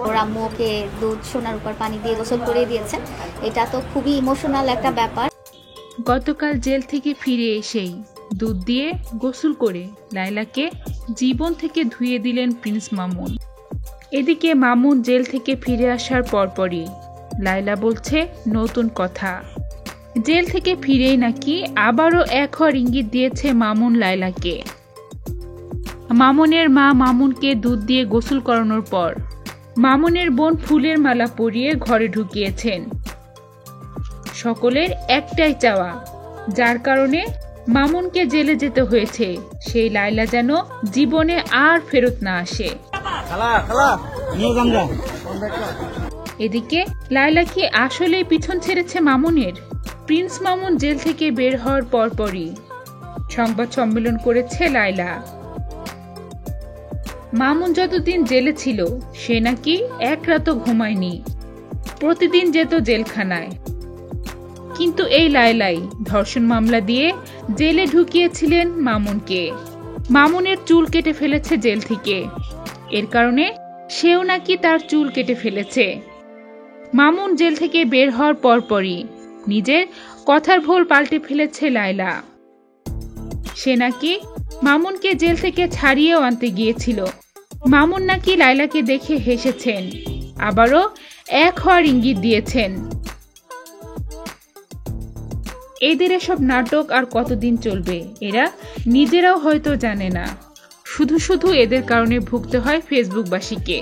ওর আম্মু ওকে দুধ সোনার উপর পানি দিয়ে গোসল করে দিয়েছেন। এটা তো খুবই ইমোশনাল একটা ব্যাপার। গতকাল জেল থেকে ফিরে এসেই দুধ দিয়ে গোসল করে লায়লাকে জীবন থেকে ধুয়ে দিলেন প্রিন্স মামুন। এদিকে মামুন জেল থেকে ফিরে আসার পরপরই লায়লা বলছে নতুন কথা। জেল থেকে ফিরেই নাকি আবারও এক হওয়ার ইঙ্গিত দিয়েছে মামুন লায়লাকে। মামুনের মা মামুনকে দুধ দিয়ে গোসল করানোর পর মামুনের বোন ফুলের মালা পরিয়ে ঘরে ঢুকিয়েছেন। সকলের একটাই চাওয়া, যার কারণে মামুনকে জেলে যেতে হয়েছে, সেই লায়লা যেন জীবনে আর ফেরত না আসে। এদিকে লায়লা কি আসলেই পিছন ছেড়েছে মামুনের? প্রিন্স মামুন জেল থেকে বের হওয়ার পরপরই সংবাদ সম্মেলন করেছে লায়লা। মামুন যতদিন জেলে ছিল সে নাকি এক রাতও ঘুমায়নি, প্রতিদিন যেত জেলখানায়। কিন্তু এই লায়লাই ধর্ষণ মামলা দিয়ে জেলে ঢুকিয়েছিলেন মামুনকে। মামুনের চুল কেটে ফেলেছে জেল থেকে, এর কারণে সেও নাকি তার চুল কেটে ফেলেছে। মামুন জেল থেকে বের হওয়ার পরপরই নিজের কথার ভুল পাল্টে ফেলেছে লায়লা। সে নাকি মামুনকে জেল থেকে ছাড়িয়েও আনতে গিয়েছিল। মামুন নাকি লায়লাকে দেখে হেসেছেন, আবারও এক হওয়ার ইঙ্গিত দিয়েছেন। এদের এসব নাটক আর কতদিন চলবে এরা নিজেরাও হয়তো জানে না। শুধু শুধু এদের কারণে ভুগতে হয় ফেসবুকবাসীকে।